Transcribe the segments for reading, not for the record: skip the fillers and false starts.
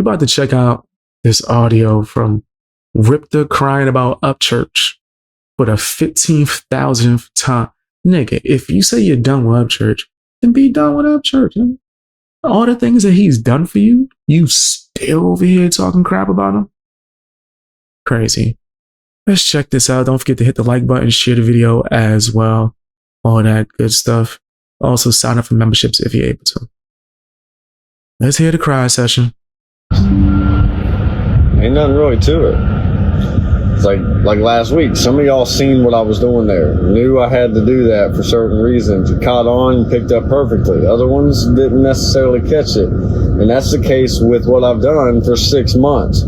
about to check out this audio from Rypta crying about Upchurch for the 15,000th time. Nigga, if you say you're done with Upchurch, then be done with Upchurch. Nigga. All the things that he's done for you, you still over here talking crap about him? Crazy. Let's check this out. Don't forget to hit the like button, share the video as well. All that good stuff. Also, sign up for memberships if you're able to. Let's hear the cry session. Ain't nothing really to it. It's like last week. Some of y'all seen what I was doing there. Knew I had to do that for certain reasons. You caught on, you picked up perfectly. Other ones didn't necessarily catch it. And that's the case with what I've done for 6 months.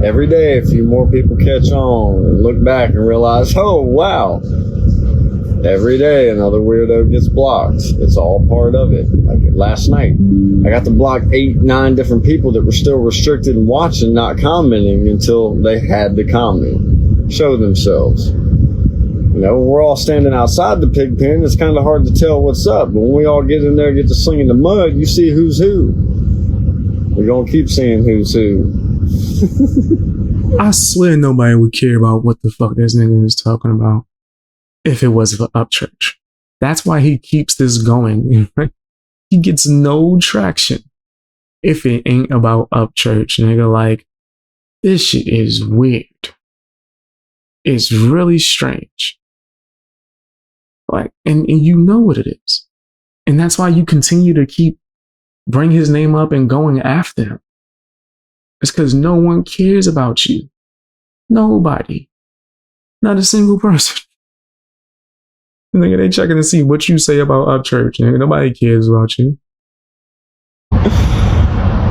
Every day, a few more people catch on and look back and realize, oh, wow. Every day, another weirdo gets blocked. It's all part of it. Like last night, I got to block 8, 9 different people that were still restricted and watching, not commenting until they had to comment, show themselves. You know, when we're all standing outside the pig pen, it's kind of hard to tell what's up. But when we all get in there, get to slinging the mud, you see who's who. We're going to keep seeing who's who. I swear nobody would care about what the fuck this nigga is talking about if it was for Upchurch. That's why he keeps this going. He gets no traction if it ain't about Upchurch, nigga. Like, this shit is weird. It's really strange. Like, and you know what it is. And that's why you continue to bring his name up and going after him. It's because no one cares about you. Nobody. Not a single person. Nigga, they checking to see what you say about Upchurch. Nigga, nobody cares about you.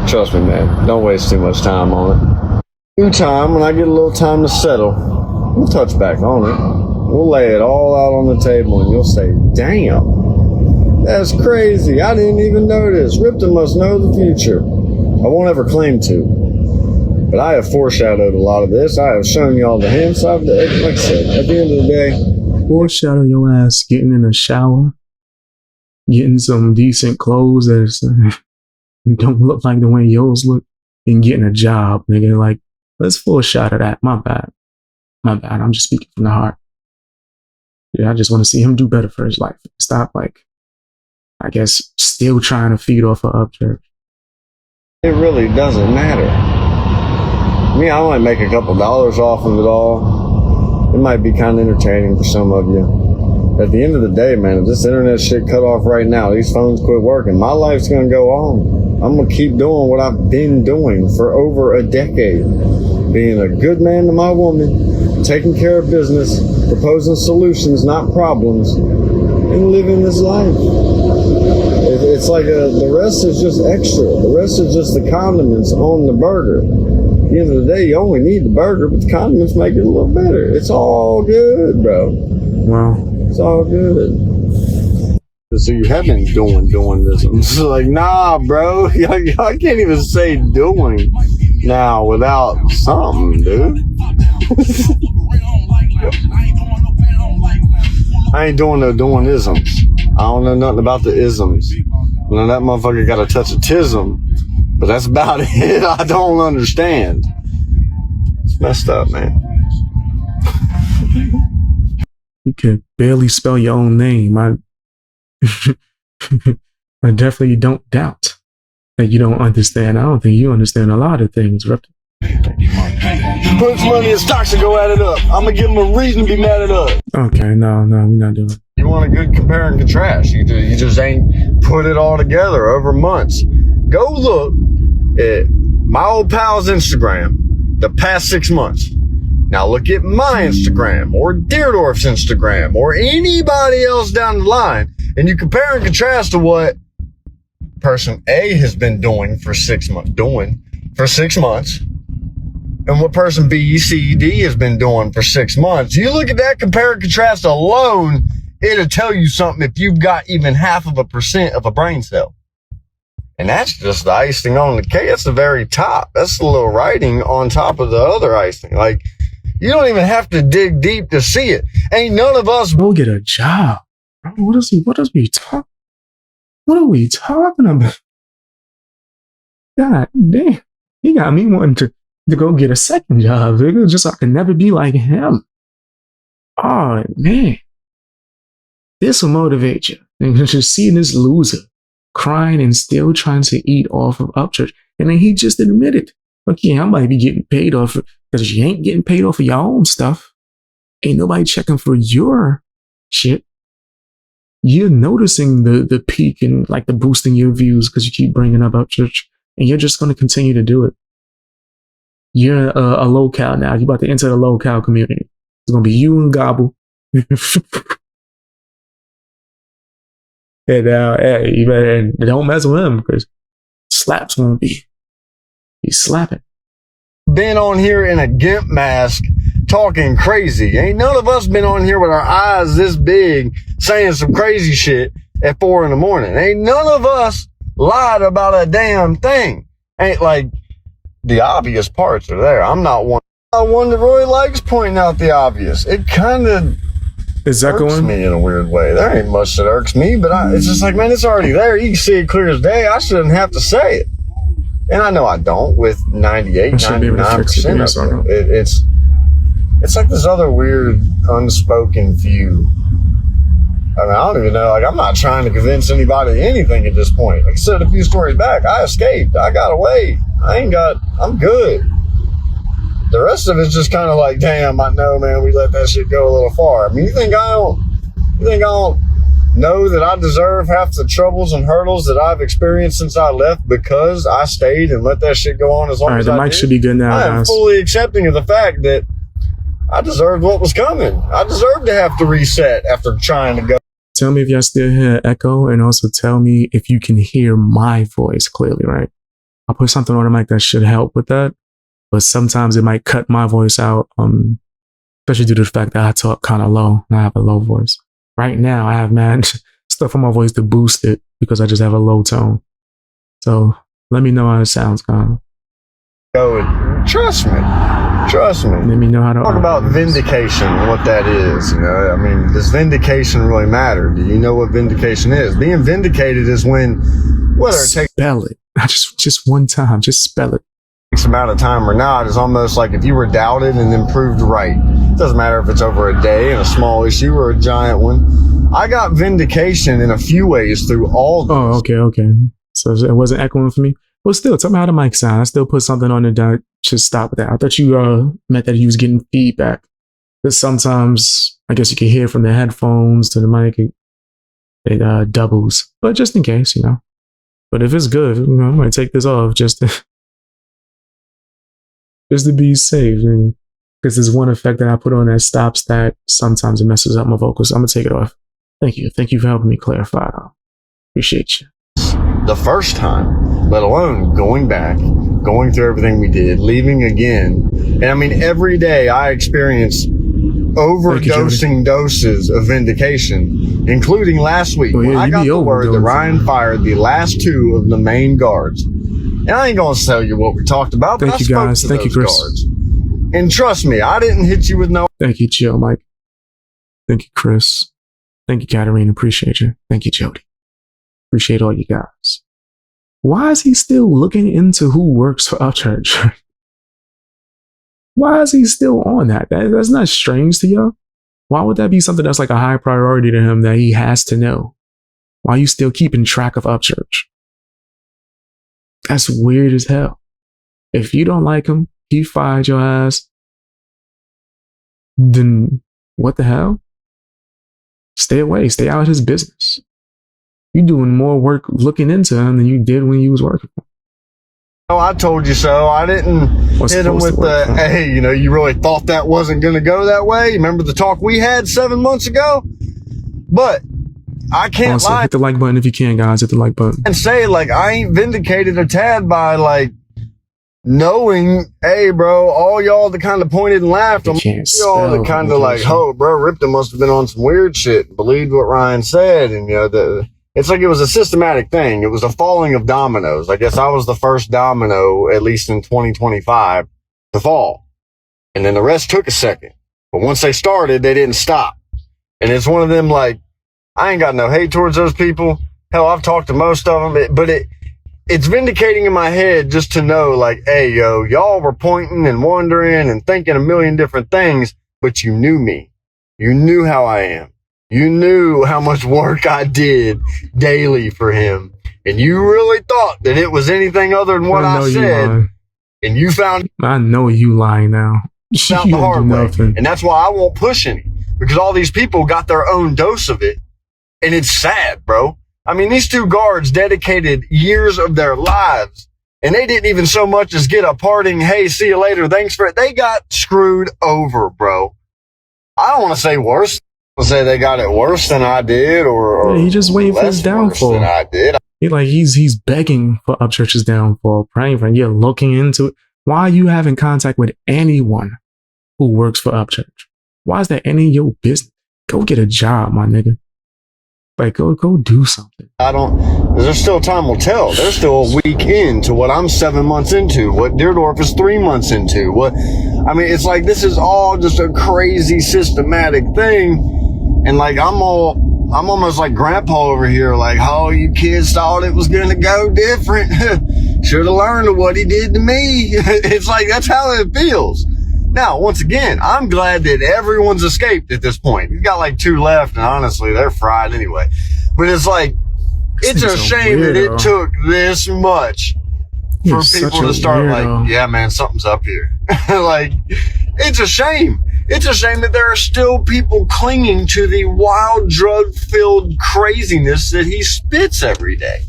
Trust me, man. Don't waste too much time on it. Due time, when I get a little time to settle, we'll touch back on it. We'll lay it all out on the table and you'll say, damn, that's crazy. I didn't even notice. Rypta must know the future. I won't ever claim to. But I have foreshadowed a lot of this. I have shown y'all the hints. Like I said, at the end of the day, foreshadow your ass getting in a shower, getting some decent clothes that don't look like the way yours look, and getting a job, nigga. Like, let's foreshadow that. My bad. I'm just speaking from the heart. Yeah, I just want to see him do better for his life. Stop, like, I guess, still trying to feed off of Upchurch. It really doesn't matter. I might make a couple dollars off of it all. It might be kind of entertaining for some of you. At the end of the day, man, if this internet shit cut off right now, these phones quit working, my life's going to go on. I'm going to keep doing what I've been doing for over a decade. Being a good man to my woman, taking care of business, proposing solutions, not problems, and living this life. It's like the rest is just extra. The rest is just the condiments on the burger. At the end of the day, you only need the burger, but the condiments make it a little better. It's all good, bro. Wow. It's all good. So you have been doing this. It's like, nah, bro. I can't even say doing now without something, dude. I ain't doing no doing isms. I don't know nothing about the isms. Now that motherfucker got a touch of tism, but that's about it. I don't understand. It's messed up, man. You can barely spell your own name. I definitely don't doubt that you don't understand. I don't think you understand a lot of things, Riptor. Put some money in stocks and go add it up. I'm gonna give them a reason to be mad at us. Okay, no, we're not doing it. You want a good compare and contrast. You just ain't put it all together over months. Go look at my old pal's Instagram the past 6 months. Now look at my Instagram or Deerdorf's Instagram or anybody else down the line, and you compare and contrast to what person A has been doing for 6 months, and what person B, C, D has been doing for 6 months. You look at that compare and contrast alone, it'll tell you something if you've got even 0.5% of a brain cell. And that's just the icing on the cake. That's the very top. That's the little writing on top of the other icing. Like, you don't even have to dig deep to see it. Ain't none of us will get a job. What are we talking about? God damn. He got me wanting to go get a second job, nigga, just so I can never be like him. Oh, man. This will motivate you. And just seeing this loser crying and still trying to eat off of Upchurch. And then he just admitted, look, yeah, I might be getting paid off because you ain't getting paid off of your own stuff. Ain't nobody checking for your shit. You're noticing the peak and like the boosting your views because you keep bringing up Upchurch, and you're just going to continue to do it. You're a low-cal now. You're about to enter the low-cal community. It's going to be you and Gobble. And hey, you better don't mess with him because slaps won't be. He's slapping. Been on here in a GIMP mask talking crazy. Ain't none of us been on here with our eyes this big saying some crazy shit at 4 a.m. Ain't none of us lied about a damn thing. Ain't like the obvious parts are there. I'm not one that really likes pointing out the obvious. It kind of irks me in a weird way. There ain't much that irks me, but it's just like, man, it's already there. You can see it clear as day. I shouldn't have to say it. And I know I don't with 98, 99% of it. It's like this other weird unspoken few. I mean, I don't even know. Like, I'm not trying to convince anybody anything at this point. Like I said a few stories back, I escaped. I got away. I'm good. The rest of it's just kind of like, damn, I know, man, we let that shit go a little far. I mean, you think I don't know that I deserve half the troubles and hurdles that I've experienced since I left because I stayed and let that shit go on as long as I did? The mic should be good now, I am fully accepting of the fact that I deserved what was coming. I deserved to have to reset after trying to go. Tell me if y'all still hear echo, and also tell me if you can hear my voice clearly, right? I'll put something on the mic that should help with that, but sometimes it might cut my voice out, especially due to the fact that I talk kind of low and I have a low voice. Right now, I have stuff on my voice to boost it because I just have a low tone. So let me know how it sounds, Kyle. Trust me. Let me know how to talk about vindication, what that is. You know, I mean, does vindication really matter? Do you know what vindication is? Being vindicated is when whether it takes spell it. Just one time, just spell it. Amount of time or not is almost like if you were doubted and then proved right. It doesn't matter if it's over a day and a small issue or a giant one. I got vindication in a few ways through all this. Oh, okay. So it wasn't echoing for me. Well, still, tell me how the mic sound. I still put something on it that should stop that. I thought you meant that he was getting feedback. Because sometimes, I guess you can hear from the headphones to the mic, it doubles. But just in case, you know. But if it's good, you know, I'm going to take this off just to be safe. Because there's one effect that I put on that stops that. Sometimes it messes up my vocals. So I'm going to take it off. Thank you. Thank you for helping me clarify. Appreciate you. The first time, let alone going back, going through everything we did, leaving again. And I mean, every day I experience overdosing doses of vindication, including last week. When I got the word that Ryan fired the last 2 of the main guards. And I ain't going to tell you what we talked about, but I spoke to those guards. And trust me, I didn't hit you with no... Thank you, Joe, Mike. Thank you, Chris. Thank you, Katarina. Appreciate you. Thank you, Jody. Appreciate all you guys. Why is he still looking into who works for Upchurch? Why is he still on that? That's not strange to y'all. Why would that be something that's like a high priority to him that he has to know? Why are you still keeping track of Upchurch? That's weird as hell. If you don't like him, he fired your ass, then what the hell? Stay away. Stay out of his business. You're doing more work looking into him than you did when you was working for him. Oh, I told you so. I didn't hit him with the, hey, you know, you really thought that wasn't going to go that way? Remember the talk we had 7 months ago? But I can't also lie. Hit the like button if you can, guys. Hit the like button. And say, like, I ain't vindicated a tad by, like, knowing, hey, bro, all y'all that kind of pointed and laughed, y'all that kind of like, oh, bro, Rypta must have been on some weird shit, believed what Ryan said, and, you know, it's like it was a systematic thing. It was a falling of dominoes. I guess I was the first domino, at least in 2025, to fall. And then the rest took a second. But once they started, they didn't stop. And it's one of them, like, I ain't got no hate towards those people. Hell, I've talked to most of them, but it's vindicating in my head just to know, like, hey, yo, y'all were pointing and wondering and thinking a million different things, but you knew me. You knew how I am. You knew how much work I did daily for him. And you really thought that it was anything other than what I said. And you found I know you lying now. out the hard way. And that's why I won't push any. Because all these people got their own dose of it. And it's sad, bro. I mean, these two guards dedicated years of their lives. And they didn't even so much as get a parting, hey, see you later, thanks for it. They got screwed over, bro. I don't want to say worse. I say they got it worse than I did, or he just waiting for his downfall. Than I did. He's begging for Upchurch's downfall, praying for him. You're looking into it. Why are you having contact with anyone who works for Upchurch? Why is that any of your business? Go get a job, my nigga. Like, go do something. There's still time will tell. There's still a week into what I'm 7 months into, what Deerdorf is 3 months into. It's like, this is all just a crazy systematic thing. And like, I'm almost like grandpa over here. Like, oh, you kids thought it was going to go different. Should have learned what he did to me. It's like, that's how it feels. Now, once again, I'm glad that everyone's escaped at this point. We've got like 2 left, and honestly, they're fried anyway. But it's like, it's a shame that it took this much for people to start like, yeah, man, something's up here. Like, it's a shame. It's a shame that there are still people clinging to the wild, drug-filled craziness that he spits every day.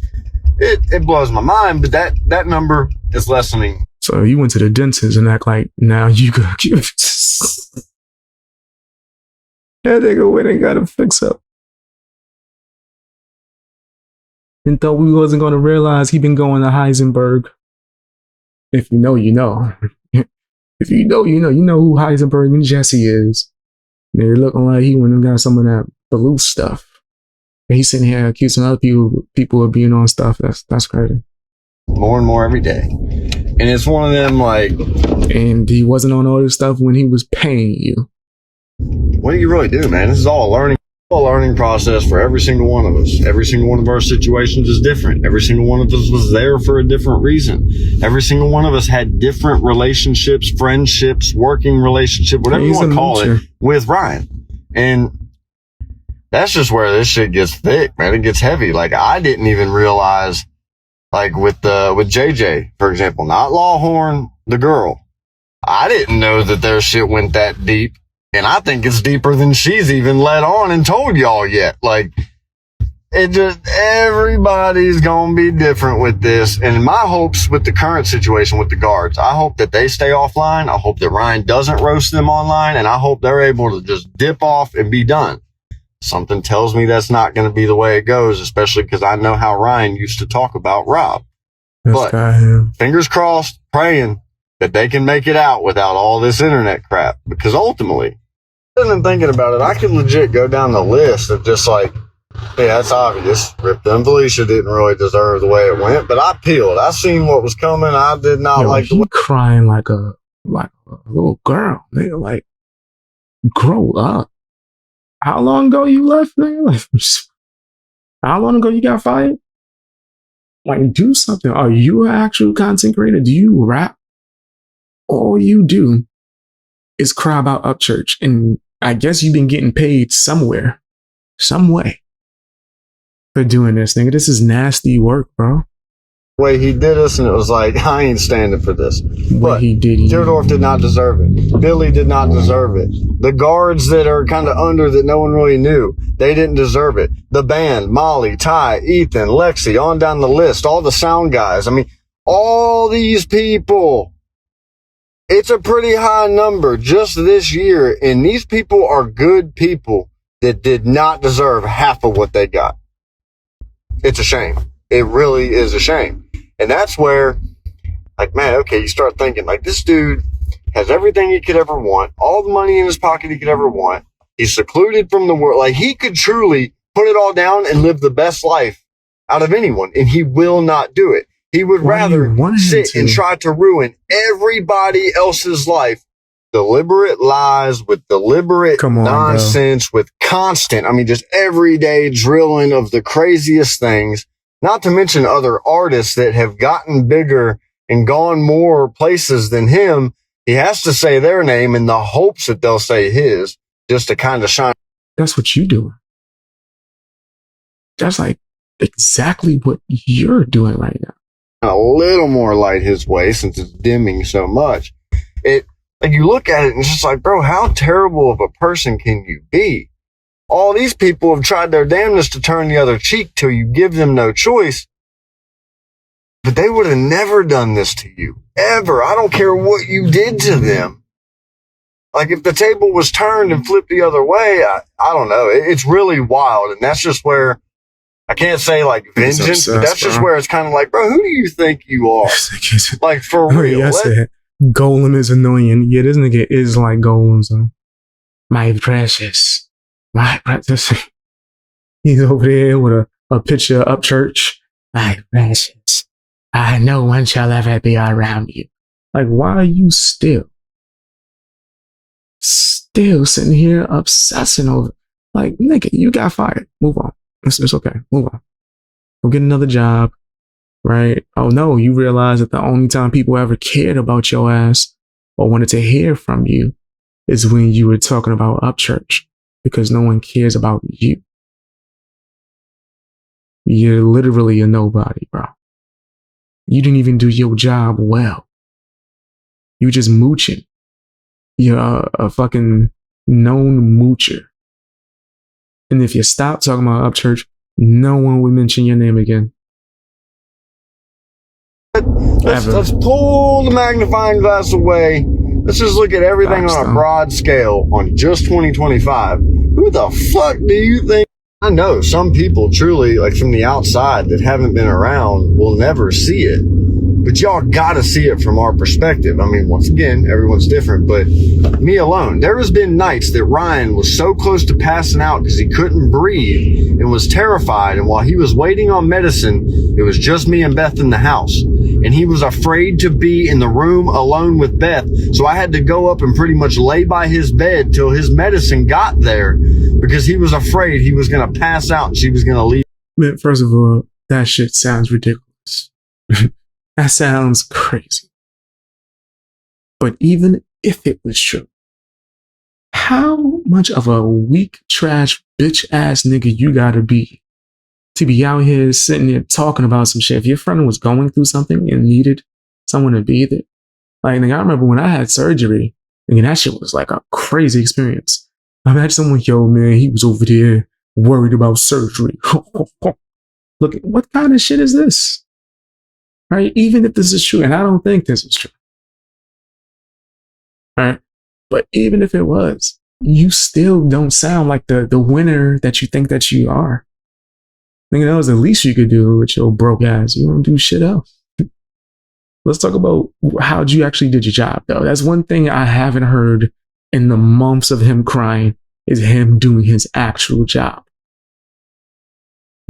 It blows my mind, but that number is lessening. So you went to the dentist and act like now you got that nigga went and got a fix up. And thought we wasn't going to realize he been going to Heisenberg. If you know, you know. If you know, you know. You know who Heisenberg and Jesse is. They're looking like he went and got some of that blue stuff. And he's sitting here accusing other people of being on stuff. That's crazy. More and more every day. And it's one of them like... And he wasn't on all this stuff when he was paying you. What do you really do, man? This is all a learning process for every single one of us. Every single one of our situations is different. Every single one of us was there for a different reason. Every single one of us had different relationships, friendships, working relationship, whatever you want to call it, with Ryan. And that's just where this shit gets thick, man. It gets heavy. Like, I didn't even realize... Like with JJ, for example, not Lawhorn, the girl. I didn't know that their shit went that deep. And I think it's deeper than she's even let on and told y'all yet. Like, everybody's gonna be different with this. And my hopes with the current situation with the guards, I hope that they stay offline. I hope that Ryan doesn't roast them online. And I hope they're able to just dip off and be done. Something tells me that's not going to be the way it goes, especially because I know how Ryan used to talk about Rob. But fingers crossed, praying that they can make it out without all this internet crap. Because ultimately, I'm thinking about it, I can legit go down the list of just like, yeah, that's obvious. Rypta and Felicia didn't really deserve the way it went, but I peeled. I seen what was coming. I did not like the way. Crying like a little girl. Nigga, like, grow up. How long ago you left, nigga? How long ago you got fired? Like, do something. Are you an actual content creator? Do you rap? All you do is cry about Upchurch. And I guess you've been getting paid somewhere, some way, for doing this, nigga. This is nasty work, bro. Way he did us, and it was like, I ain't standing for this. But he did. Deerdorf did not deserve it. Billy did not deserve it. The guards that are kind of under that no one really knew, they didn't deserve it. The band, Molly, Ty, Ethan, Lexi, on down the list, all the sound guys. I mean, all these people. It's a pretty high number just this year, and these people are good people that did not deserve half of what they got. It's a shame. It really is a shame. And that's where, like, man, okay, you start thinking, like, this dude has everything he could ever want, all the money in his pocket he could ever want. He's secluded from the world. Like, he could truly put it all down and live the best life out of anyone, and he will not do it. He would rather sit and try to ruin everybody else's life. Deliberate lies with deliberate nonsense, with constant, I mean, just everyday drilling of the craziest things. not to mention other artists that have gotten bigger and gone more places than him. He has to say their name in the hopes that they'll say his, just to kind of shine. That's what you do. That's like exactly what you're doing right now. A little more light his way since it's dimming so much. Like you look at it and it's just like, bro, how terrible of a person can you be? All these people have tried their damnedest to turn the other cheek till you give them no choice. But they would have never done this to you. Ever. I don't care what you did to them. Like if the table was turned and flipped the other way, I don't know. It's really wild. And that's just where I can't say like vengeance, but that's just where it's kind of like, bro, who do you think you are? Like for real. Yes, Golem is annoying. Yeah, this nigga is like Golem. So. My precious. My precious. He's over there with a picture of Upchurch. My precious. No one shall ever be around you. Like, why are you still sitting here obsessing over? Like, nigga, you got fired. Move on. It's okay. Move on. Go get another job. Right? Oh no, you realize that the only time people ever cared about your ass or wanted to hear from you is when you were talking about Upchurch, because no one cares about you. You're literally a nobody, bro. You didn't even do your job well. You just mooching. You're a fucking known moocher. And if you stop talking about Upchurch, no one will mention your name again. Let's pull the magnifying glass away. Let's just look at everything on a broad scale on just 2025. Who the fuck do you think? I know some people truly, like from the outside that haven't been around, will never see it. But y'all gotta see it from our perspective. I mean, once again, everyone's different, but me alone. There has been nights that Ryan was so close to passing out because he couldn't breathe and was terrified. And while he was waiting on medicine, it was just me and Beth in the house. And he was afraid to be in the room alone with Beth. So I had to go up and pretty much lay by his bed till his medicine got there because he was afraid he was going to pass out and she was going to leave. Man, first of all, that shit sounds ridiculous. That sounds crazy. But even if it was true, how much of a weak, trash, bitch ass nigga you gotta be to be out here sitting there talking about some shit? If your friend was going through something and needed someone to be there. Like, nigga, I remember when I had surgery, and that shit was like a crazy experience. I had someone, yo, man, he was over there worried about surgery. Look, what kind of shit is this? Right? Even if this is true, and I don't think this is true. Right? But even if it was, you still don't sound like the winner that you think that you are. I think that was the least you could do with your broke ass. You don't do shit else. Let's talk about how you actually did your job, though. That's one thing I haven't heard in the months of him crying, is him doing his actual job.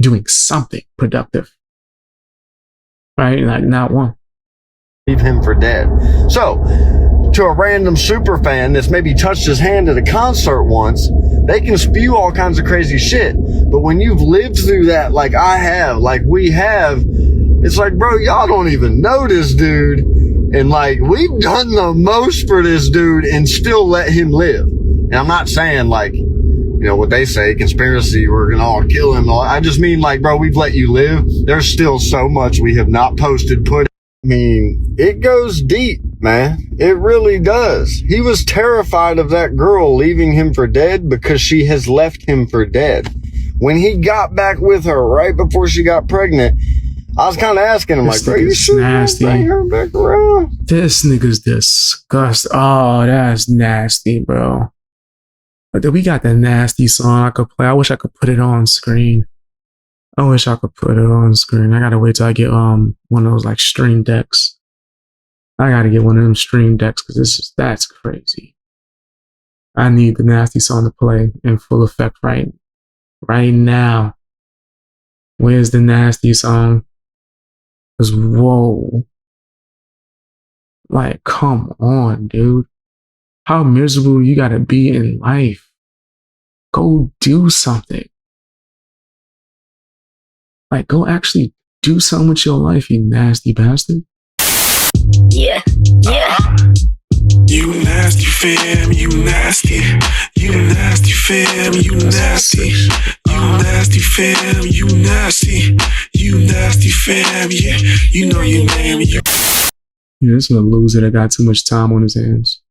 Doing something productive. Right? Like, not one. Leave him for dead. So, to a random super fan that's maybe touched his hand at a concert once, they can spew all kinds of crazy shit. But when you've lived through that like I have, like we have, it's like, bro, y'all don't even know this dude. And like, we've done the most for this dude and still let him live. And I'm not saying like, you know, what they say, conspiracy, we're going to all kill him. I just mean like, bro, we've let you live. There's still so much we have not posted, I mean, it goes deep, man. It really does. He was terrified of that girl leaving him for dead because she has left him for dead. When he got back with her right before she got pregnant, I was kind of asking him, like, bro, you sure nasty. Bring her back around? This nigga's disgusting. Oh, that's nasty, bro. But we got that nasty song I could play. I wish I could put it on screen. I wish I could put it on screen. I gotta wait till I get one of those like stream decks. I gotta get one of them stream decks because that's crazy. I need the nasty song to play in full effect right now. Where's the nasty song? Cause whoa. Like, come on, dude. How miserable you gotta be in life. Go do something. Like, go actually do something with your life, you nasty bastard. Yeah. You nasty fam, you nasty. You nasty fam, you nasty. You nasty fam, you nasty. You nasty fam, yeah. You know your name. Yeah, this is a loser that got too much time on his hands.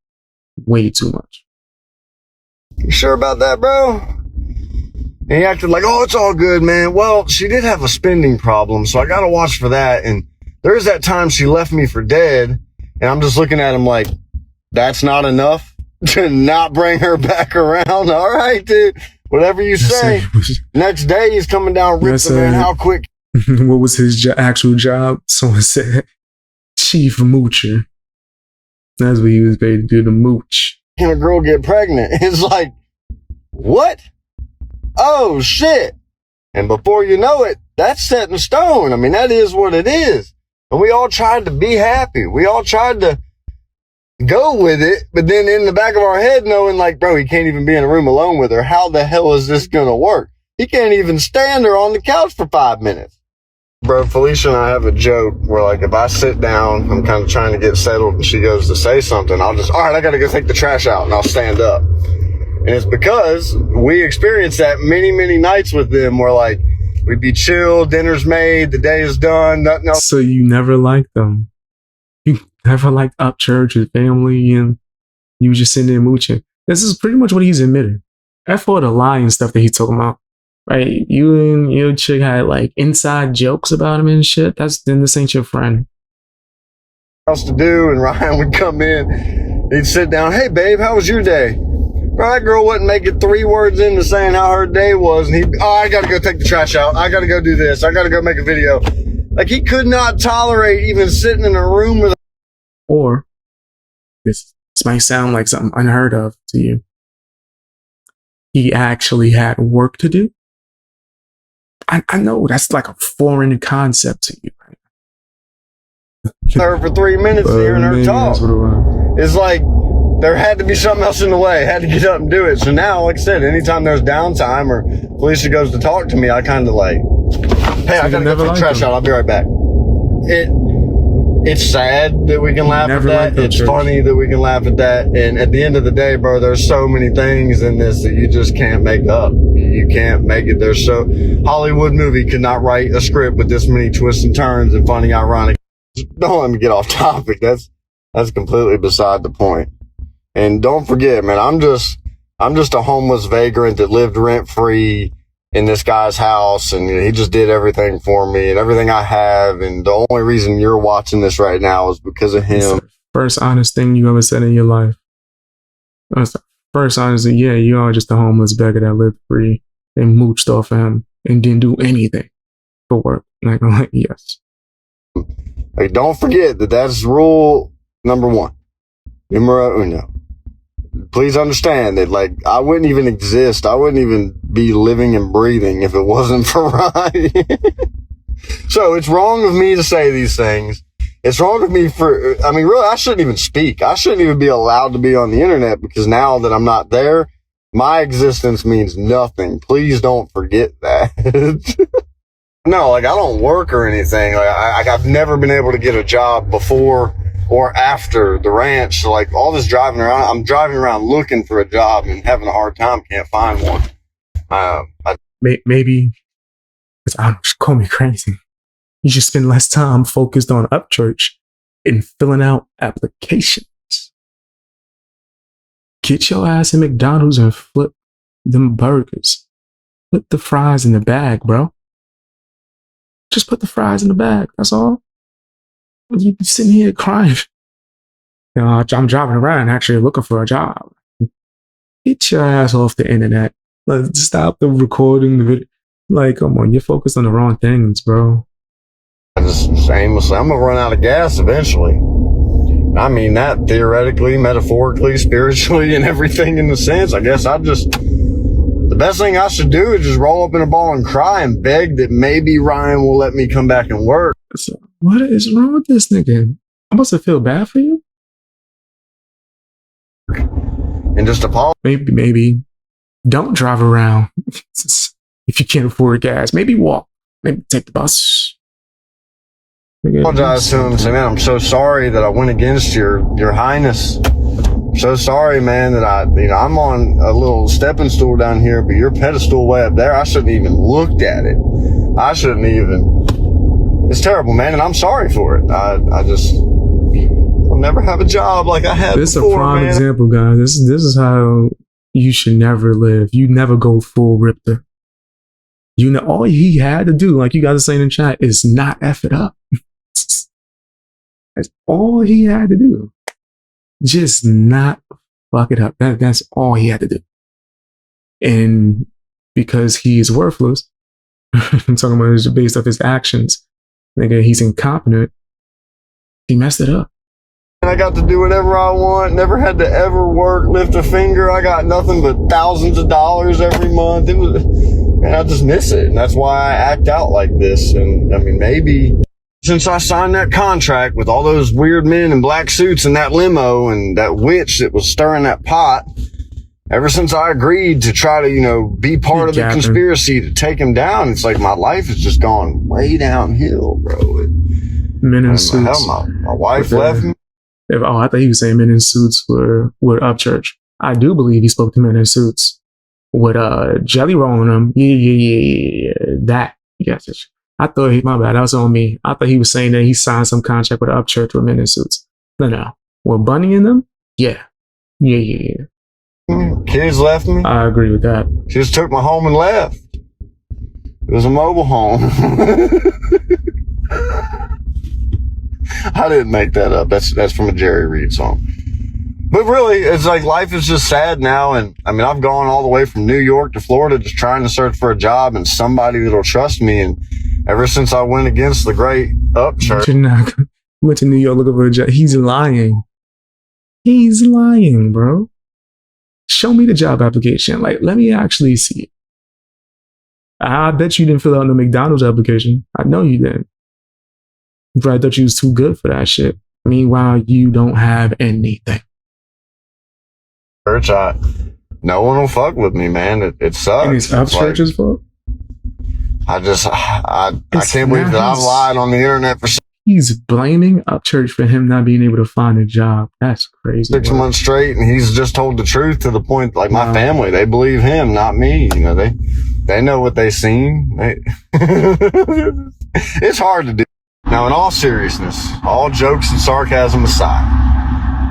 Way too much. You sure about that, bro? And he acted like, oh, it's all good, man. Well, she did have a spending problem, so I gotta watch for that. And there's that time she left me for dead, and I'm just looking at him like, that's not enough to not bring her back around. All right, dude. Whatever you say. Next day, he's coming down Rypta, man. How quick? What was his actual job? Someone said chief moocher. That's what he was paid to do, the mooch. Can a girl get pregnant? It's like, what? Oh, shit. And before you know it, that's set in stone. I mean, that is what it is. And we all tried to be happy. We all tried to go with it, but then in the back of our head knowing like, bro, he can't even be in a room alone with her. How the hell is this gonna work? He can't even stand her on the couch for 5 minutes. Bro, Felicia and I have a joke where like if I sit down, I'm kind of trying to get settled and she goes to say something, I'll just, all right, I gotta go take the trash out, and I'll stand up. And it's because we experienced that many, many nights with them where like we'd be chill, dinner's made, the day is done, nothing else. So you never liked them? You never liked Upchurch, his family, and you just sitting there mooching. This is pretty much what he's admitted. F all the lying stuff that he's talking about. Right? You and your chick had like inside jokes about him and shit. Then this ain't your friend. Else to do, and Ryan would come in, he'd sit down, hey babe, how was your day? Bro, that girl wouldn't make it 3 words into saying how her day was, and he'd, oh, I gotta go take the trash out, I gotta go do this, I gotta go make a video. Like he could not tolerate even sitting in a room with. Or this might sound like something unheard of to you. He actually had work to do. I know that's like a foreign concept to you, right? Her for 3 minutes hearing her talk. It's like there had to be something else in the way. I had to get up and do it. So now, like I said, anytime there's downtime or Felicia goes to talk to me, I kind of like, hey, I gotta go take the trash out. I'll be right back. It's sad that we can laugh at that. It's funny that we can laugh at that. And at the end of the day, bro, there's so many things in this that you just can't make up. You can't make it. There's so Hollywood movie could not write a script with this many twists and turns and funny, ironic. Don't let me get off topic. That's completely beside the point. And don't forget, man, I'm just a homeless vagrant that lived rent free in this guy's house, and he just did everything for me and everything I have. And the only reason you're watching this right now is because of him. That's the first honest thing you ever said in your life. That's the first honest thing. Yeah, you are just a homeless beggar that lived free and mooched off of him and didn't do anything for work. Like, yes. Hey, don't forget that that's rule number 1. Numero uno. Please understand that, like, I wouldn't even exist. I wouldn't even be living and breathing if it wasn't for Ryan. So it's wrong of me to say these things. It's wrong of me really, I shouldn't even speak. I shouldn't even be allowed to be on the internet because now that I'm not there, my existence means nothing. Please don't forget that. No, like, I don't work or anything. Like, I've never been able to get a job before or after the ranch. So like all this driving around, I'm driving around looking for a job and having a hard time, can't find one. Maybe, I don't know, call me crazy. You should spend less time focused on Upchurch and filling out applications. Get your ass in McDonald's and flip them burgers. Put the fries in the bag, bro. Just put the fries in the bag, that's all. You sitting here crying. You know, I'm driving around actually looking for a job. Get your ass off the internet. Let's stop the recording the video. Like, come on, you're focused on the wrong things, bro. I just aimlessly, I'm gonna run out of gas eventually. I mean that theoretically, metaphorically, spiritually, and everything in the sense. I guess the best thing I should do is just roll up in a ball and cry and beg that maybe Ryan will let me come back and work. So, what is wrong with this nigga? I'm supposed to feel bad for you? And just apologize. Maybe don't drive around if you can't afford gas. Maybe walk. Maybe take the bus. Apologize to him and say, man, I'm so sorry that I went against your highness. I'm so sorry, man, that I'm on a little stepping stool down here, but your pedestal way up there, I shouldn't even looked at it. I shouldn't even. It's terrible, man, and I'm sorry for it. I'll never have a job like I had this before, a prime man. example, guys. This is how you should never live. You never go full Riptor. You know, all he had to do, like you guys are saying in chat, is not F it up. That's all he had to do. Just not fuck it up. That's all he had to do. And because he is worthless, I'm talking about it based off his actions. Nigga, he's incompetent. He messed it up. And I got to do whatever I want. Never had to ever work, lift a finger. I got nothing but thousands of dollars every month. And I just miss it. And that's why I act out like this. And I mean, maybe since I signed that contract with all those weird men in black suits in that limo and that witch that was stirring that pot, ever since I agreed to try to, be part of the conspiracy to take him down, it's like my life has just gone way downhill, bro. Men in suits. Hell, my wife left me. Oh, I thought he was saying men in suits were Upchurch. I do believe he spoke to men in suits with jelly roll on them. Yeah. That. Yes. I thought my bad. That was on me. I thought he was saying that he signed some contract with Upchurch with men in suits. No. With Bunny in them? Yeah. Kids left me. I agree with that. She just took my home and left. It was a mobile home. I didn't make that up. That's from a Jerry Reed song. But really, it's like life is just sad now. And I mean, I've gone all the way from New York to Florida just trying to search for a job and somebody that'll trust me. And ever since I went against the great Upchurch. You went to New York looking for a job. He's lying. He's lying, bro. Show me the job application. Like, let me actually see it. I bet you didn't fill out the McDonald's application. I know you didn't. You probably thought you was too good for that shit. Meanwhile, you don't have anything. No one will fuck with me, man. It sucks. And it's Upchurch's fault? I can't believe that I've lied on the internet for He's blaming Upchurch for him not being able to find a job. That's crazy. 6 months straight, and he's just told the truth to the point, like my family, they believe him, not me. They know what they seen. It's hard to do. Now, in all seriousness, all jokes and sarcasm aside,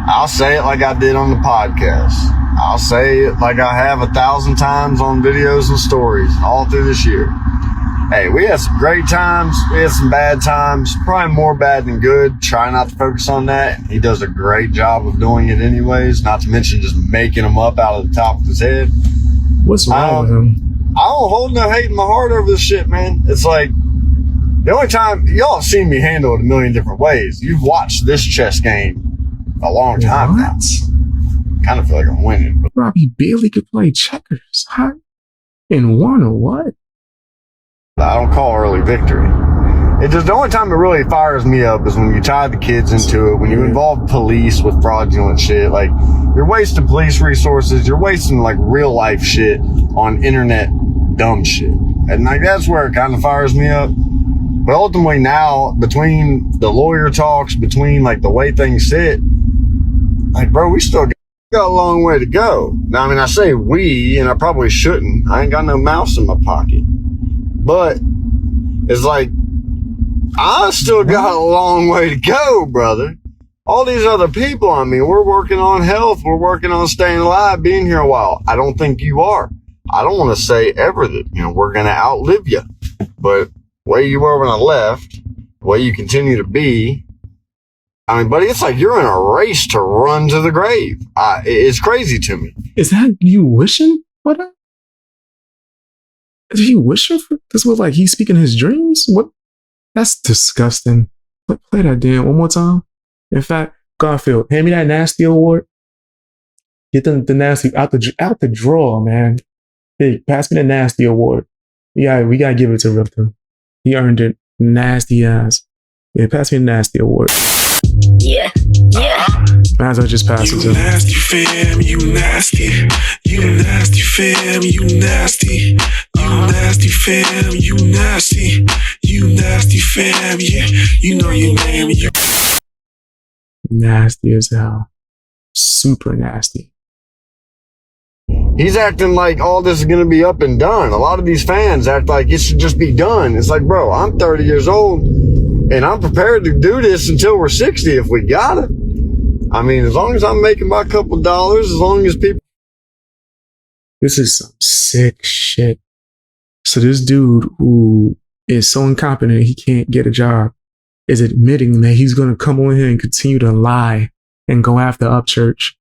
I'll say it like I did on the podcast. I'll say it like I have 1,000 times on videos and stories all through this year. Hey, we had some great times. We had some bad times. Probably more bad than good. Try not to focus on that. He does a great job of doing it anyways, not to mention just making them up out of the top of his head. What's wrong with him? I don't hold no hate in my heart over this shit, man. It's like, the only time, y'all have seen me handle it a million different ways. You've watched this chess game a long time now. Kind of feel like I'm winning. But Robbie barely could play checkers. How? In one or what? I don't call early victory. It just, the only time it really fires me up is when you tie the kids into it, when you involve police with fraudulent shit. Like, you're wasting police resources. You're wasting like real life shit on internet dumb shit. And like, that's where it kind of fires me up. But ultimately now, between the lawyer talks, between like the way things sit, like, bro, we still got a long way to go. Now, I mean, I say we, and I probably shouldn't. I ain't got no mouse in my pocket. But it's like, I still got a long way to go, brother. All these other people, I mean, we're working on health. We're working on staying alive, being here a while. I don't think you are. I don't want to say ever that, we're going to outlive you. But the way you were when I left, the way you continue to be, I mean, buddy, it's like you're in a race to run to the grave. It's crazy to me. Is that you wishing for that? Is he wishing for this? Was like he's speaking his dreams? What? That's disgusting. Play that damn one more time. In fact, Garfield, hand me that nasty award. Get the nasty out the drawer, man. Hey, pass me the nasty award. Yeah, we gotta give it to Riptor. He earned it. Nasty ass. Yeah, pass me the nasty award. Yeah. Might as well just pass it to You him. nasty fam, you nasty. You nasty fam, you nasty. You nasty fam, you nasty. You nasty fam. fam, yeah. You know your name. Nasty as hell. Super nasty. He's acting like all this is going to be up and done. A lot of these fans act like it should just be done. It's like, bro, I'm 30 years old and I'm prepared to do this until we're 60 if we got it. I mean, as long as I'm making my couple dollars, as long as people. This is some sick shit. So this dude who is so incompetent he can't get a job is admitting that he's going to come on here and continue to lie and go after Upchurch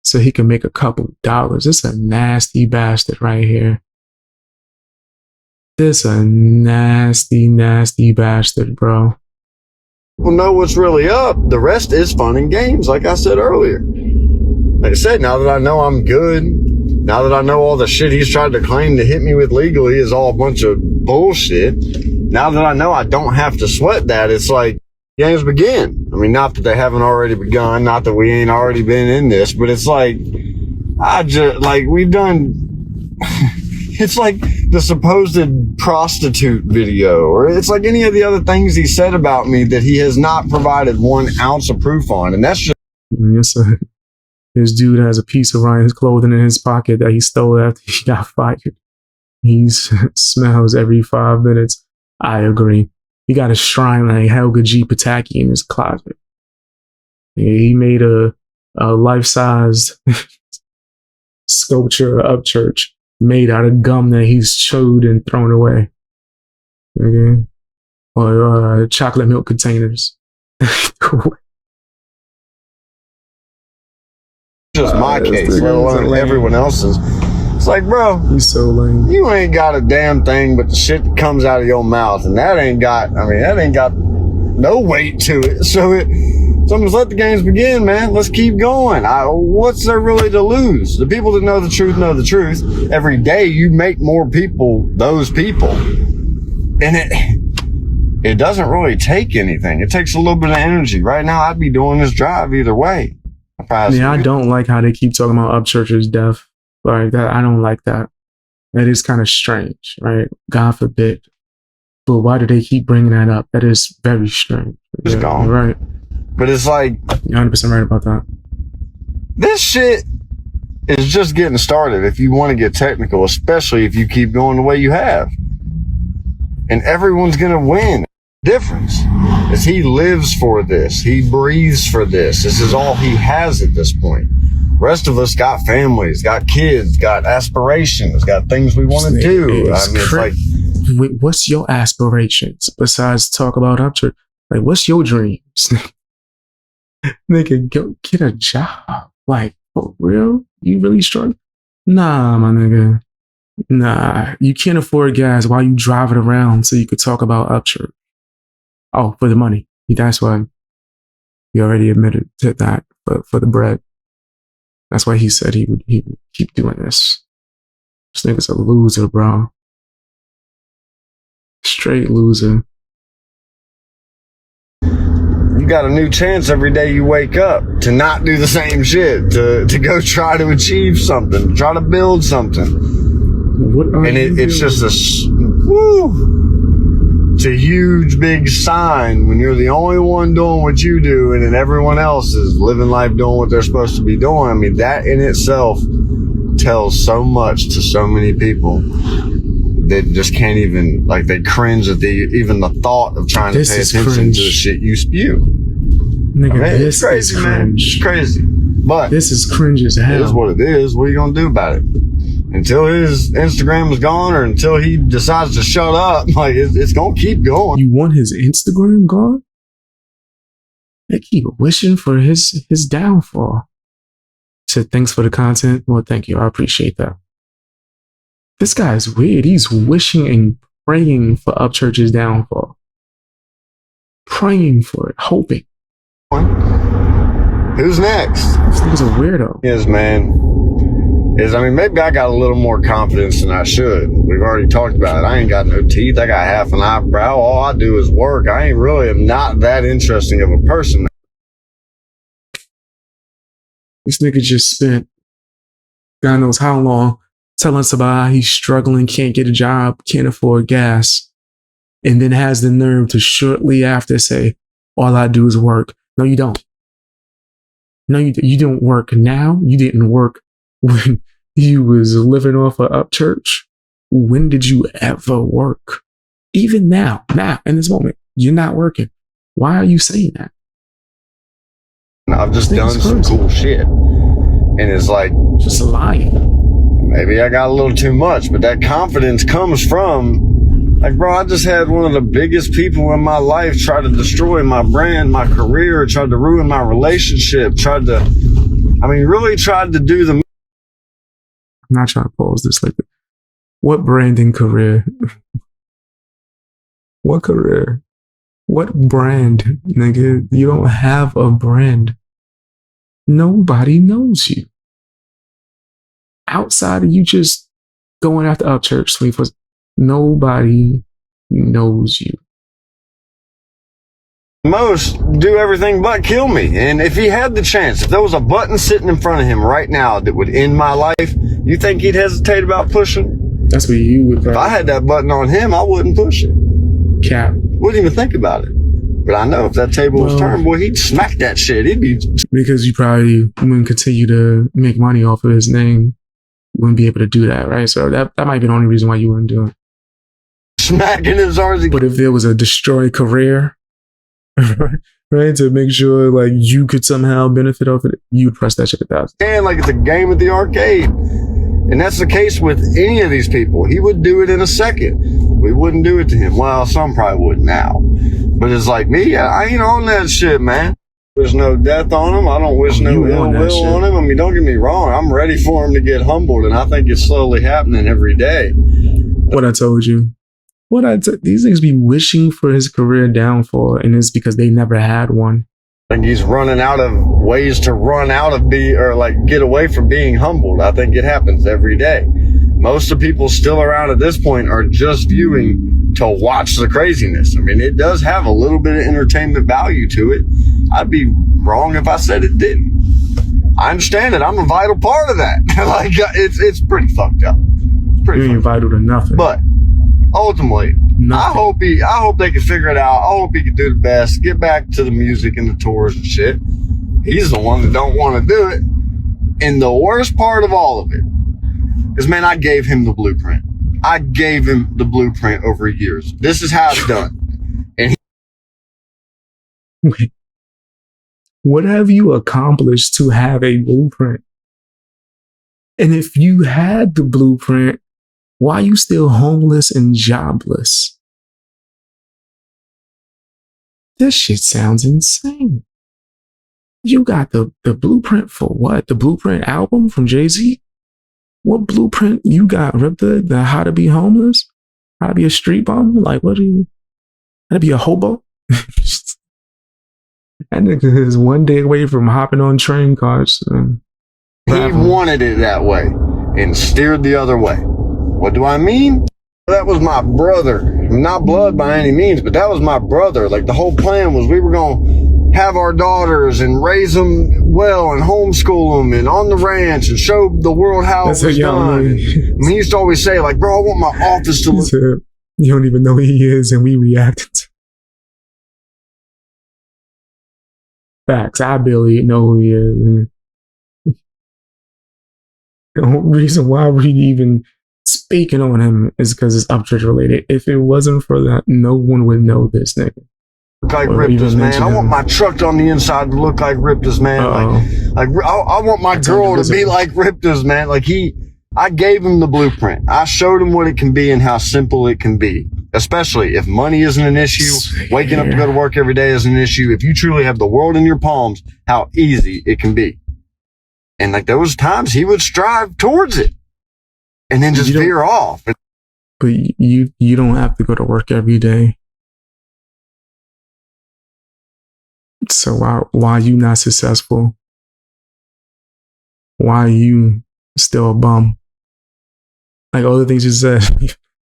so he can make a couple dollars. This is a nasty bastard right here. This a nasty, nasty bastard, bro. People know what's really up. The rest is fun and games, like I said earlier. Like I said, now that I know I'm good, now that I know all the shit he's tried to claim to hit me with legally is all a bunch of bullshit, now that I know I don't have to sweat that, it's like, games begin. I mean, not that they haven't already begun, not that we ain't already been in this, but it's like, we've done, it's like the supposed prostitute video, or it's like any of the other things he said about me that he has not provided 1 ounce of proof on, and that's just. Yes, sir. This dude has a piece of Ryan's clothing in his pocket that he stole after he got fired. He smells every 5 minutes. I agree. He got a shrine like Helga G. Pataki in his closet. He made a life-sized sculpture of Upchurch made out of gum that he's chewed and thrown away. Okay? Or chocolate milk containers. Just my case, let alone everyone else's. It's like, bro, he's so lame. You ain't got a damn thing but the shit that comes out of your mouth, and that ain't got no weight to it. So just let the games begin, man. Let's keep going. What's there really to lose? The people that know the truth know the truth. Every day you make more people those people, and it doesn't really take anything. It takes a little bit of energy. Right now, I'd be doing this drive either way. Yeah, I don't like how they keep talking about Upchurch's death. Like that, I don't like that. That is kind of strange, right? God forbid. But why do they keep bringing that up? That is very strange. It's gone. Right. But it's like... You're 100% right about that. This shit is just getting started if you want to get technical, especially if you keep going the way you have. And everyone's going to win. Difference is he lives for this. He breathes for this. This is all he has at this point. Rest of us got families, got kids, got aspirations, got things we want to do. I mean, it's like, wait, what's your aspirations besides talk about Upchurch? Like, what's your dreams? Nigga, go get a job. Like, for real? You really struggling? Nah, my nigga. Nah, you can't afford gas while you drive it around so you could talk about Upchurch. Oh, for the money. That's why he already admitted to that, for the bread. That's why he said he would keep doing this. This nigga's a loser, bro. Straight loser. You got a new chance every day you wake up to not do the same shit, to go try to achieve something, try to build something. It's just it's a huge big sign when you're the only one doing what you do and then everyone else is living life doing what they're supposed to be doing. I mean, that in itself tells so much to so many people that just can't even, like, they cringe at even the thought of trying to pay attention to the shit you spew. Nigga, I mean, it's crazy, man. It's crazy. But this is cringe as hell. It is what it is. What are you going to do about it? Until his Instagram is gone or until he decides to shut up, like, it's going to keep going. You want his Instagram gone? They keep wishing for his downfall. Said, thanks for the content. Well, thank you. I appreciate that. This guy's weird. He's wishing and praying for Upchurch's downfall. Praying for it, hoping. Who's next? This nigga's a weirdo. Yes, man. I mean, maybe I got a little more confidence than I should. We've already talked about it. I ain't got no teeth. I got half an eyebrow. All I do is work. I am not that interesting of a person. This nigga just spent God knows how long telling us about how he's struggling, can't get a job, can't afford gas. and then has the nerve to shortly after say, all I do is work. No, you don't. No, you don't work now. You didn't work when you was living off of Upchurch. When did you ever work? Even now, in this moment, you're not working. Why are you saying that? I've just done some cool shit. And it's like, just lying. Maybe I got a little too much, but that confidence comes from, like, bro, I just had one of the biggest people in my life try to destroy my brand, my career, tried to ruin my relationship, really tried to do the... I'm not trying to pause this like that. What branding career? What career? What brand, nigga? You don't have a brand. Nobody knows you. Outside of you just going after Upchurch 24, nobody knows you. Most do everything but kill me. And if he had the chance, if there was a button sitting in front of him right now that would end my life, you think he'd hesitate about pushing? That's what you would. If I had that button on him, I wouldn't push it. Cap. Wouldn't even think about it. But I know if that table was turned, boy, he'd smack that shit. He'd be... Because you probably wouldn't continue to make money off of his name. You wouldn't be able to do that, right? So that might be the only reason why you wouldn't do it. Smacking as hard as he... But if there was a destroy career, right, to make sure like you could somehow benefit off it, you'd press that shit 1,000. And like it's a game at the arcade. And that's the case with any of these people. He would do it in a second. We wouldn't do it to him. Well, some probably would now. But it's like me, I ain't on that shit, man. There's no death on him. I don't wish no ill will on him. I mean, don't get me wrong. I'm ready for him to get humbled, and I think it's slowly happening every day. What I told you. These things be wishing for his career downfall, and it's because they never had one. I think he's running out of ways to get away from being humbled. I think it happens every day. Most of the people still around at this point are just viewing to watch the craziness. I mean, it does have a little bit of entertainment value to it. I'd be wrong if I said it didn't. I understand it. I'm a vital part of that. Like, it's pretty fucked up. It's pretty you ain't vital to nothing. But ultimately, I hope they can figure it out. I hope he can do the best, get back to the music and the tours and shit. He's the one that don't want to do it. And the worst part of all of it is, man, I gave him the blueprint. I gave him the blueprint over years. This is how it's done. And Wait. What have you accomplished to have a blueprint? And if you had the blueprint, why are you still homeless and jobless? This shit sounds insane. You got the blueprint for what? The Blueprint album from Jay-Z? What blueprint you got, Rypta? The how to be homeless? How to be a street bum? Like, how to be a hobo? That nigga is one day away from hopping on train cars. He wanted it that way and steered the other way. What do I mean? That was my brother. Not blood by any means, but that was my brother. Like, the whole plan was we were going to have our daughters and raise them well and homeschool them and on the ranch and show the world how it was done. I mean, he used to always say, like, bro, I want my office to look... You don't even know who he is, and we reacted. Facts. I barely know who he is. The only reason why we even speaking on him is because it's Upchurch related. If it wasn't for that, no one would know this nigga. Like Ripta's, man. I want my truck on the inside to look like Ripta's, man. Like I want my girl to be like Ripta's, man. Like I gave him the blueprint. I showed him what it can be and how simple it can be. Especially if money isn't an issue, waking up to go to work every day is an issue. If you truly have the world in your palms, how easy it can be. And like there was times he would strive towards it and then just veer off. But you don't have to go to work every day. So why are you not successful? Why are you still a bum? Like all the things you said,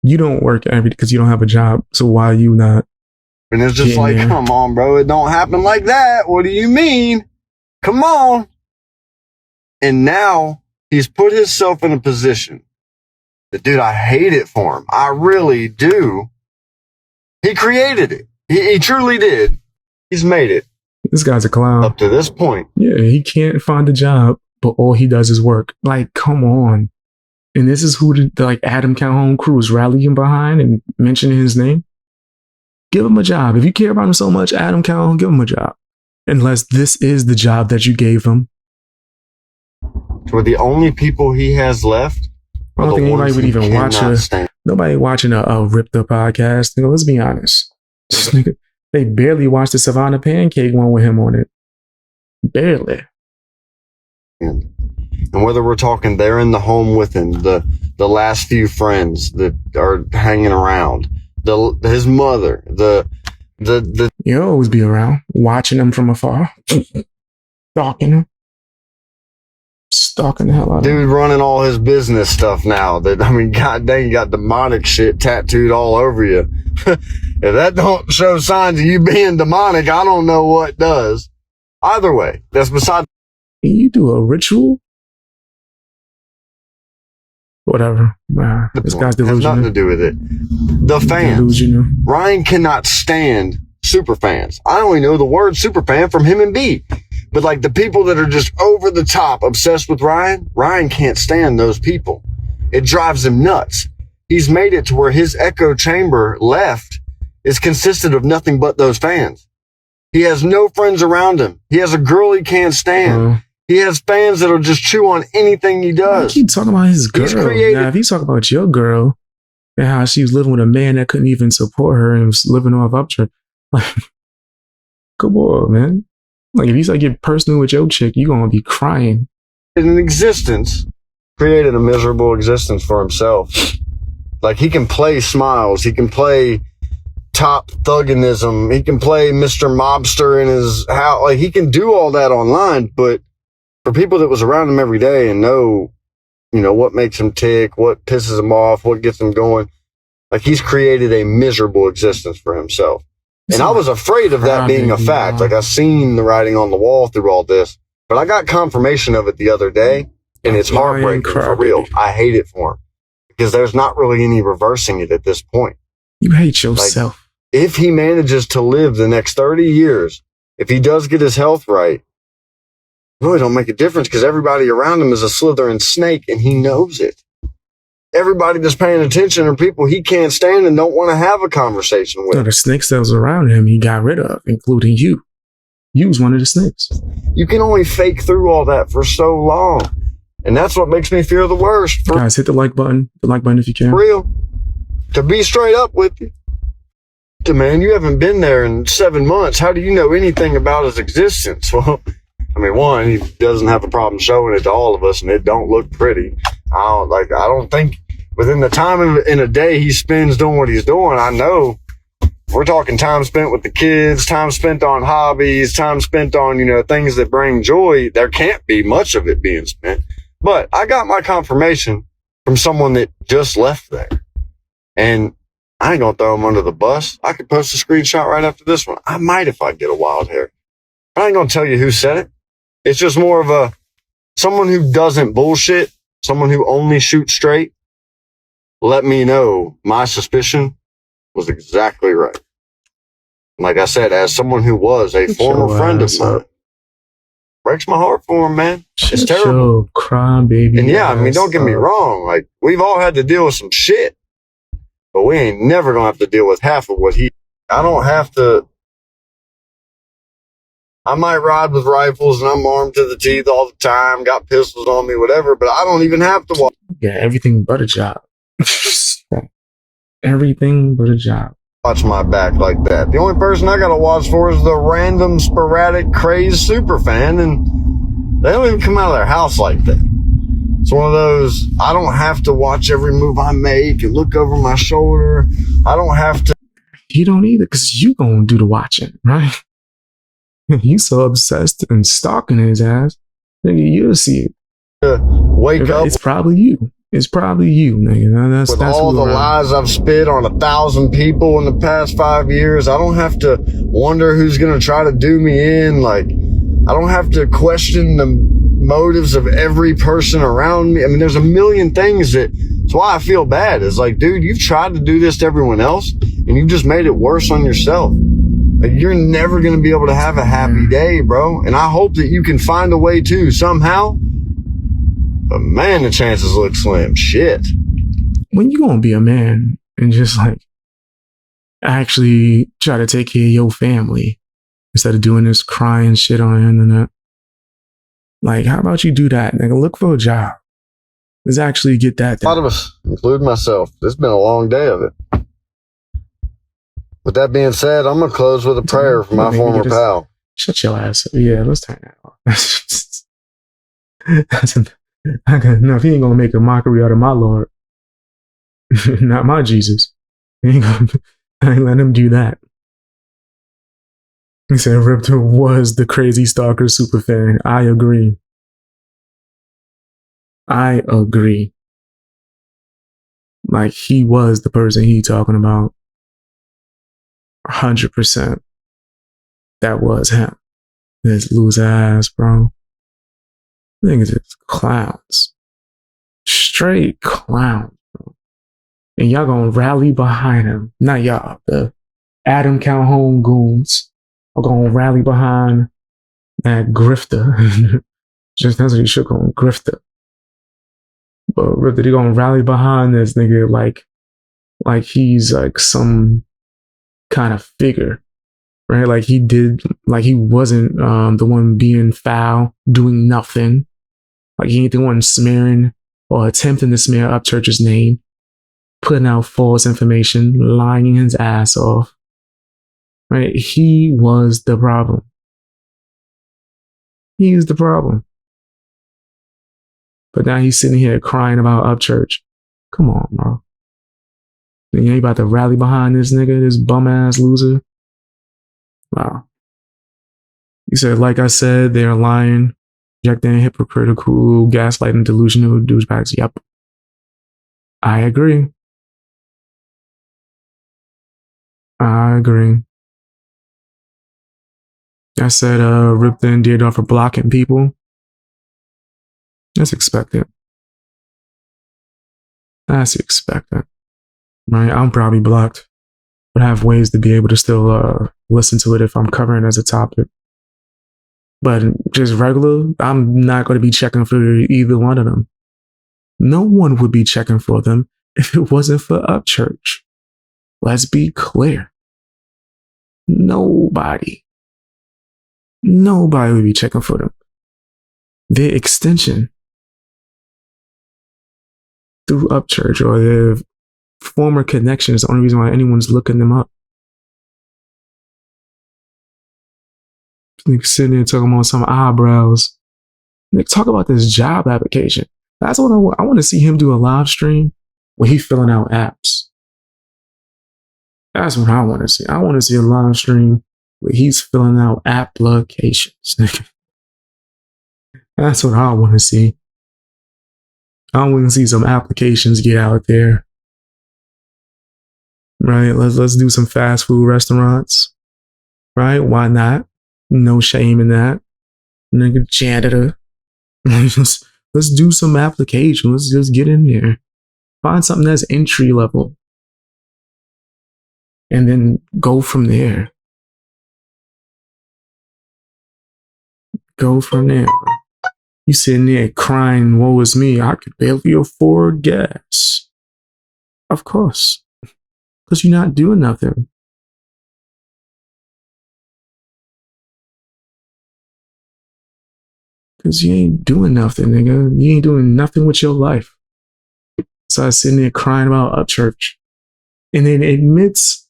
you don't work every day because you don't have a job. So why are you not? And it's just like, come on, bro. It don't happen like that. What do you mean? Come on. And now he's put himself in a position that, dude, I hate it for him. I really do. He created it. He truly did. He's made it. This guy's a clown. Up to this point. Yeah, he can't find a job, but all he does is work. Like, come on. And this is who like Adam Calhoun Cruz rallying behind and mentioning his name. Give him a job. If you care about him so much, Adam Calhoun, give him a job. Unless this is the job that you gave him. For the only people he has left. I don't think anybody would even watch nobody watching a Rypta podcast. You know, let's be honest. They barely watched the Savannah Pancake one with him on it. Barely. And whether we're talking they're in the home with him, the last few friends that are hanging around, his mother, you'll always be around, watching him from afar, stalking him. Stalking the hell out of him. Dude running all his business stuff now. God dang, you got demonic shit tattooed all over you. If that don't show signs of you being demonic, I don't know what does. Either way, that's beside. You do a ritual? Whatever. This guy's delusional. Has nothing to do with it. The fans. Delusional. Ryan cannot stand super fans. I only know the word super fan from him and B. But like the people that are just over the top obsessed with Ryan can't stand those people. It drives him nuts. He's made it to where his echo chamber left is consisted of nothing but those fans. He has no friends around him. He has a girl he can't stand. He has fans that'll just chew on anything he does. He keep talking about his girl. Now, if you talk about your girl and how she was living with a man that couldn't even support her and was living off Upchurch, like, come on, man. Like, if you start getting personal with your chick, you're going to be crying. In an existence, created a miserable existence for himself. Like, he can play Smiles. He can play top thugganism. He can play Mr. Mobster in his house. Like, he can do all that online, but for people that was around him every day and know, you know, what makes him tick, what pisses him off, what gets him going, like, he's created a miserable existence for himself. And I was afraid of that being a fact. Like, I've seen the writing on the wall through all this, but I got confirmation of it the other day, and it's heartbreaking for real. I hate it for him because there's not really any reversing it at this point. You hate yourself. Like, if he manages to live the next 30 years, if he does get his health right, it really don't make a difference because everybody around him is a Slytherin snake and he knows it. Everybody that's paying attention are people he can't stand and don't want to have a conversation with. No, the snakes that was around him, he got rid of, including you. You was one of the snakes. You can only fake through all that for so long. And that's what makes me fear the worst. Guys, hit the like button. The like button if you can. For real. To be straight up with you. Man, you haven't been there in 7 months. How do you know anything about his existence? Well, I mean, one, he doesn't have a problem showing it to all of us, and it don't look pretty. I don't think within the time in a day he spends doing what he's doing, I know we're talking time spent with the kids, time spent on hobbies, time spent on, you know, things that bring joy. There can't be much of it being spent. But I got my confirmation from someone that just left there. And I ain't gonna throw him under the bus. I could post a screenshot right after this one. I might if I get a wild hair. I ain't gonna tell you who said it. It's just more of someone who doesn't bullshit, someone who only shoots straight. Let me know my suspicion was exactly right. Like I said, as someone who was a former friend of mine, breaks my heart for him, man. It's terrible. Crying baby. And yeah, I mean, don't get me wrong. Like, we've all had to deal with some shit, but we ain't never gonna have to deal with half of what I don't have to. I might ride with rifles and I'm armed to the teeth all the time, got pistols on me, whatever, but I don't even have to watch. Yeah, everything but a job. Everything but a job. Watch my back like that. The only person I gotta watch for is the random, sporadic, crazed super fan, and they don't even come out of their house like that. It's one of those, I don't have to watch every move I make and look over my shoulder. I don't have to. You don't either, because you gonna do the watching, right? You so obsessed and stalking his ass, nigga, you'll see it. Wake up. It's probably you. It's probably you, nigga. That's all the lies I've spit on 1,000 people in the past 5 years. I don't have to wonder who's going to try to do me in. Like, I don't have to question the motives of every person around me. I mean, there's a million things that's why I feel bad. It's like, dude, you've tried to do this to everyone else and you just made it worse on yourself. Like, you're never going to be able to have a happy day, bro. And I hope that you can find a way to somehow. But man, the chances look slim. Shit. When you gonna be a man and just like actually try to take care of your family instead of doing this crying shit on the internet? Like, how about you do that, nigga? Look for a job. Let's actually get that A lot done. of us, including myself, it's been a long day of it. With that being said, I'm going to close with a prayer for my former pal. Shut your ass up. Yeah, let's turn that off. No, if he ain't gonna make a mockery out of my Lord, not my Jesus, I ain't let him do that. He said Riptor was the crazy stalker superfan. I agree. Like, he was the person he talking about. 100%. That was him. This loser ass, bro. Niggas is clowns. Straight clowns, bro. And y'all gonna rally behind him. Not y'all. The Adam Calhoun goons are gonna rally behind that grifter. Just that's what he should call him, grifter. But Riptor, they gonna rally behind this nigga like he's like some kind of figure, right? Like he wasn't the one being foul, doing nothing. Like he ain't the one smearing or attempting to smear Upchurch's name, putting out false information, lying his ass off. Right? He was the problem. He's the problem. But now he's sitting here crying about Upchurch. Come on, bro. You ain't about to rally behind this nigga, this bum ass loser. Wow. He said, like I said, they're lying, projecting, hypocritical, gaslighting, delusional douchebags. Yep. I agree. I said, Rypta and Riptor for blocking people. That's expected. Right? I'm probably blocked, but I have ways to be able to still listen to it if I'm covering as a topic. But just regular, I'm not going to be checking for either one of them. No one would be checking for them if it wasn't for Upchurch. Let's be clear. Nobody would be checking for them. Their extension through Upchurch or their former connection is the only reason why anyone's looking them up. Like sitting there talking about some eyebrows. Like, talk about this job application. That's what I want to see him do a live stream where he's filling out apps. That's what I want to see. I want to see a live stream where he's filling out applications. That's what I want to see. I want to see some applications get out there. Right? Let's do some fast food restaurants. Right? Why not? No shame in that. Nigga janitor. Let's do some application. Let's just get in there. Find something that's entry level. And then go from there. You sitting there crying, woe is me. I could barely afford gas. Of course. Because you're not doing nothing. Because you ain't doing nothing, nigga. You ain't doing nothing with your life. So I was sitting there crying about Upchurch. And then admits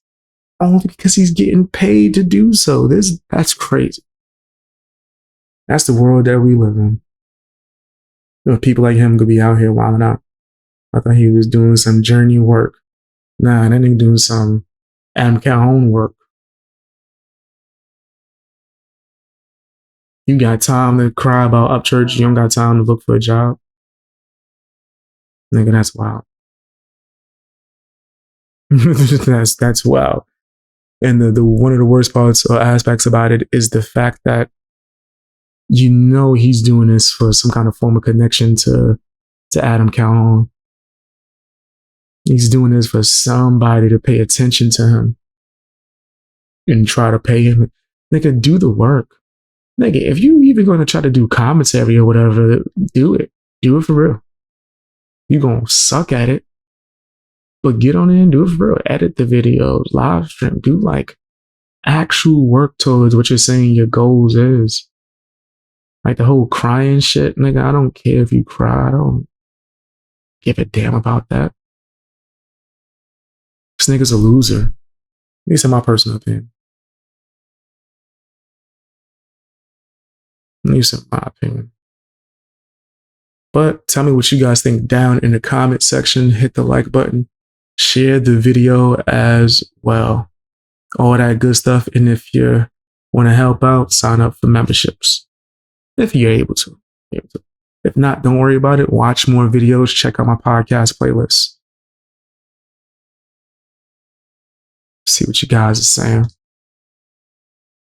only because he's getting paid to do so. That's crazy. That's the world that we live in. You know, people like him could be out here wilding out. I thought he was doing some journey work. Nah, that nigga doing some Adam Calhoun work. You got time to cry about Upchurch. You don't got time to look for a job. Nigga, that's wild. that's wild. And the one of the worst parts or aspects about it is the fact that you know he's doing this for some kind of form of connection to Adam Calhoun. He's doing this for somebody to pay attention to him and try to pay him. Nigga, do the work. Nigga, if you even going to try to do commentary or whatever, do it. Do it for real. You going to suck at it. But get on in, do it for real. Edit the videos, live stream, do like actual work towards what you're saying your goals is. Like the whole crying shit, nigga, I don't care if you cry. I don't give a damn about that. This nigga's a loser. At least in my personal opinion. At least in my opinion. But tell me what you guys think down in the comment section. Hit the like button. Share the video as well. All that good stuff. And if you want to help out, sign up for memberships. If you're able to. If not, don't worry about it. Watch more videos. Check out my podcast playlist. See what you guys are saying.